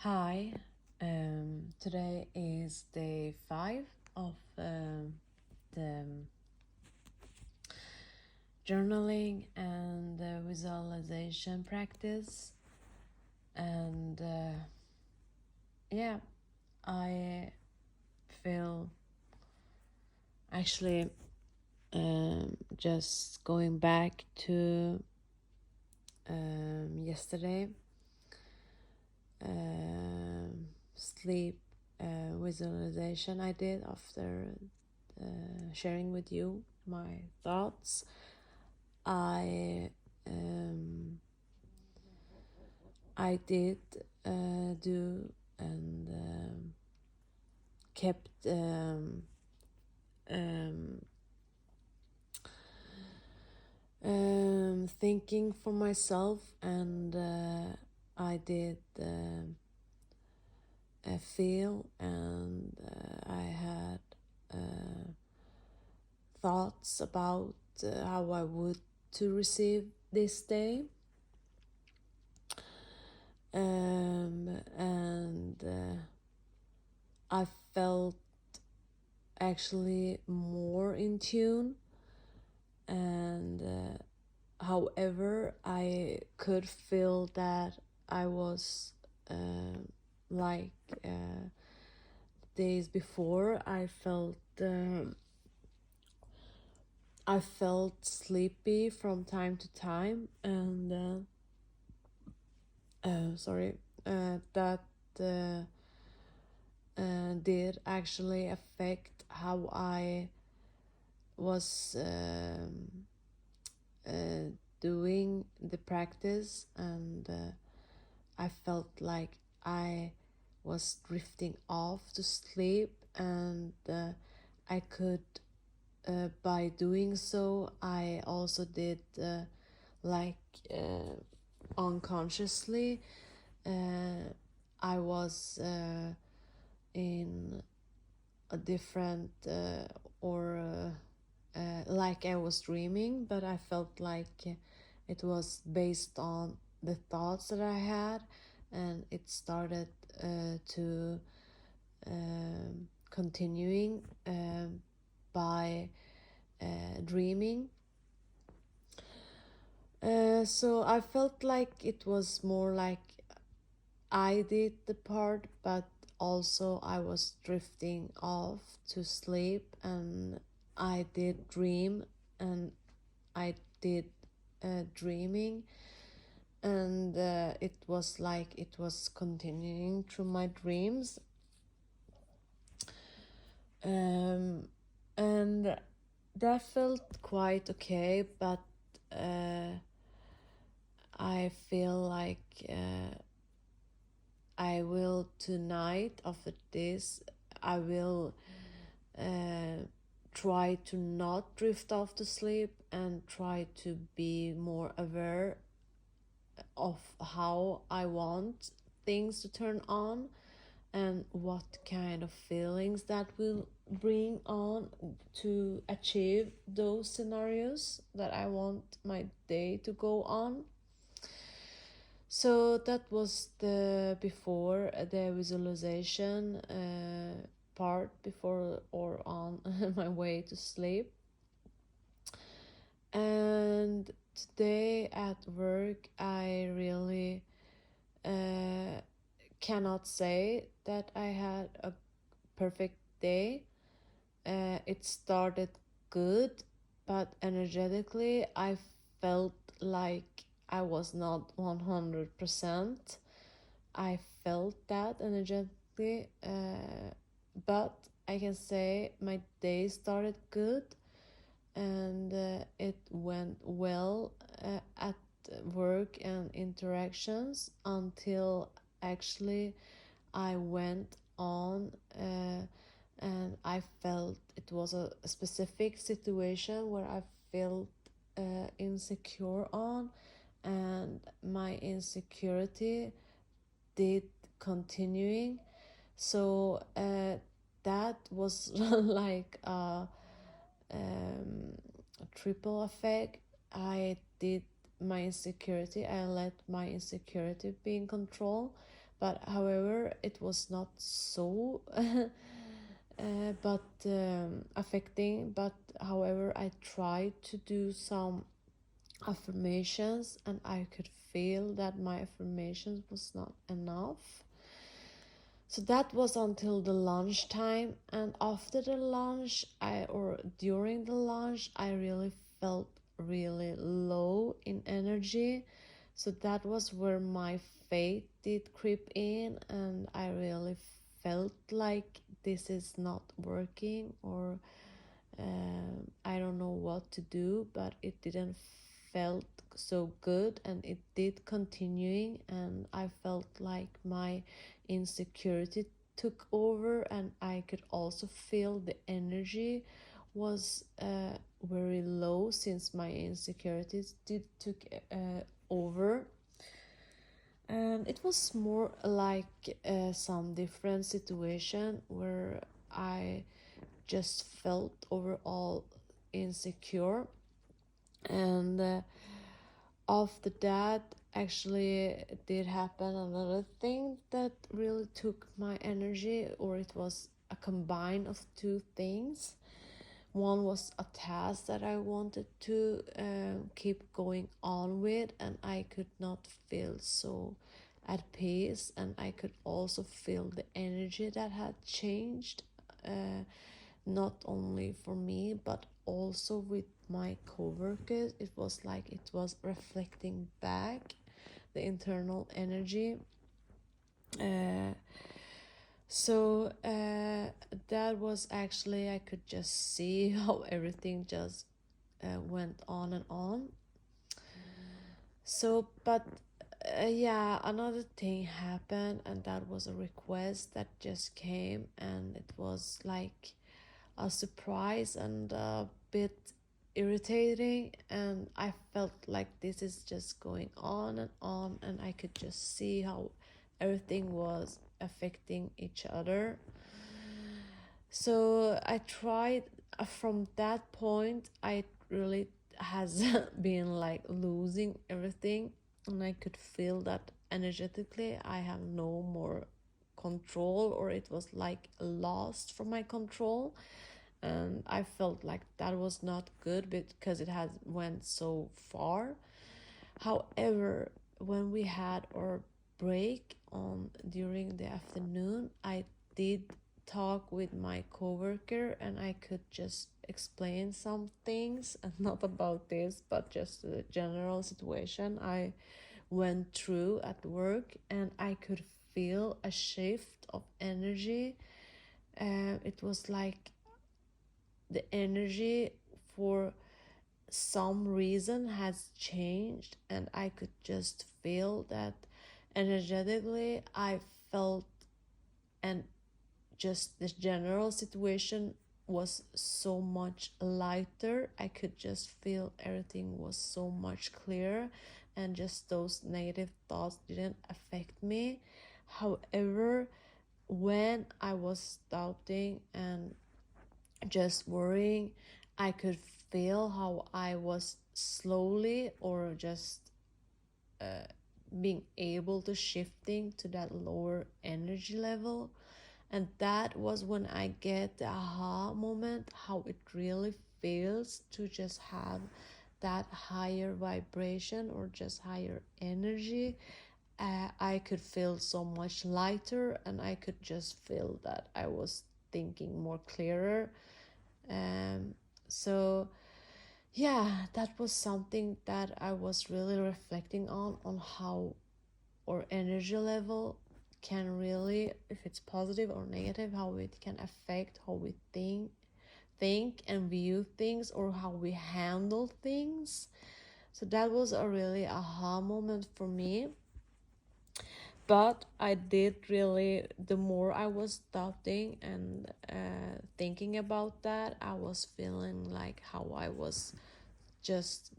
Hi, today is day 5 of the journaling and visualization practice, and yeah, I feel actually just going back to yesterday sleep visualization I did after sharing with you my thoughts. I I did do and kept um, thinking for myself, and I did feel, and I had thoughts about how I would to receive this day. And I felt actually more in tune, and however I could feel that I was like days before I felt sleepy from time to time, and sorry, that did actually affect how I was doing the practice, and I felt like I was drifting off to sleep, and I could by doing so I also did like unconsciously I was in a different or like I was dreaming, but I felt like it was based on the thoughts that I had, and it started to continuing by dreaming. So I felt like it was more like I did the part, but also I was drifting off to sleep, and I did dream, and I did dreaming, and it was like it was continuing through my dreams. And that felt quite okay, but I feel like I will tonight after this I will try to not drift off to sleep and try to be more aware of how I want things to turn on and what kind of feelings that will bring on to achieve those scenarios that I want my day to go on. So that was the before the visualization part before or on my way to sleep. And today at work I really cannot say that I had a perfect day. It started good, but energetically I felt like I was not 100%. I felt that energetically, but I can say my day started good, and it went well at work and interactions until actually I went on and I felt it was a specific situation where I felt insecure on, and my insecurity did continuing. So that was like a triple effect. I did my insecurity, I let my insecurity be in control, but however it was not so but affecting. But however, I tried to do some affirmations, and I could feel that my affirmations was not enough. So that was until the lunchtime, and after the lunch, or during the lunch, I really felt really low in energy. So that was where my faith did creep in, and I really felt like this is not working, or I don't know what to do, but it didn't felt so good, and it did continuing, and I felt like my insecurity took over, and I could also feel the energy was very low, since my insecurities did took over. And it was more like some different situation where I just felt overall insecure. And after that, actually, it did happen another thing that really took my energy, or it was a combine of two things. One was a task that I wanted to keep going on with, and I could not feel so at peace, and I could also feel the energy that had changed, not only for me but also with my coworkers. It was like it was reflecting back the internal energy. Uh, so that was actually, I could just see how everything just went on and on. So, but yeah, another thing happened, and that was a request that just came, and it was like a surprise and a bit irritating, and I felt like this is just going on and on, and I could just see how everything was affecting each other. So I tried, from that point I really has been like losing everything, and I could feel that energetically I have no more control, or it was like lost from my control. And I felt like that was not good because it has went so far. However, when we had our break on during the afternoon, I did talk with my coworker, and I could just explain some things, and not about this but just the general situation I went through at work, and I could feel a shift of energy. It was like the energy for some reason has changed, and I could just feel that energetically I felt, and just the general situation was so much lighter. I could just feel everything was so much clearer, and just those negative thoughts didn't affect me. However, when I was doubting and just worrying, I could feel how I was slowly, or just being able to shifting to that lower energy level. And that was when I get the aha moment, how it really feels to just have that higher vibration, or just higher energy. I could feel so much lighter, and I could just feel that I was thinking more clearer. um, so yeah, that was something that I was really reflecting on how our energy level can really, if it's positive or negative, how it can affect how we think and view things, or how we handle things. So that was a really aha moment for me. But I did really, the more I was doubting and thinking about that, I was feeling like how I was just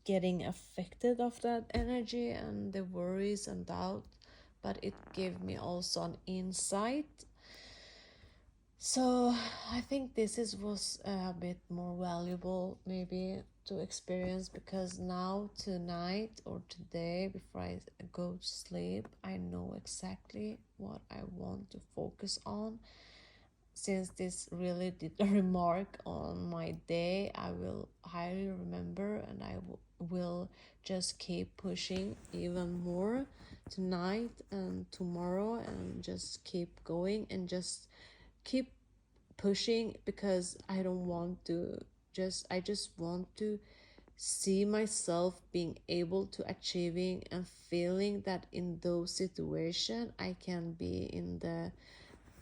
getting affected of that energy and the worries and doubt. But it gave me also an insight. So I think was a bit more valuable maybe to experience, because now tonight or today before I go to sleep, I know exactly what I want to focus on. Since this really did a remark on my day, I will highly remember, and will just keep pushing even more tonight and tomorrow, and just keep going and just keep pushing, because I don't want to I just want to see myself being able to achieving and feeling that in those situations I can be in the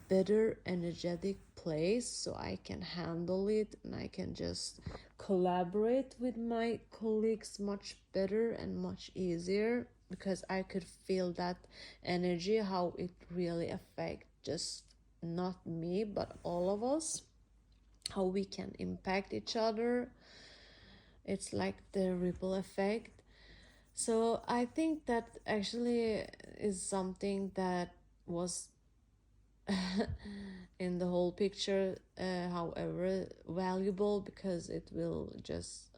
better energetic place, so I can handle it and I can just collaborate with my colleagues much better and much easier, because I could feel that energy, how it really affects just not me but all of us, how we can impact each other. It's like the ripple effect. So I think that actually is something that was in the whole picture, however valuable, because it will just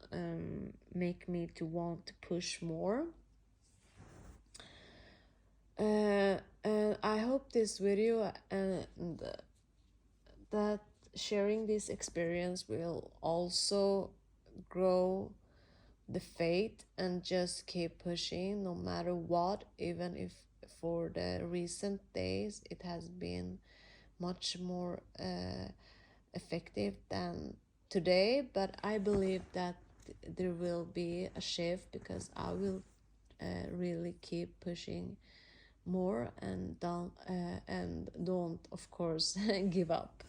make me to want to push more. And I hope this video and that sharing this experience will also grow the faith and just keep pushing no matter what, even if for the recent days it has been much more effective than today. But I believe that there will be a shift, because I will really keep pushing more and don't of course give up.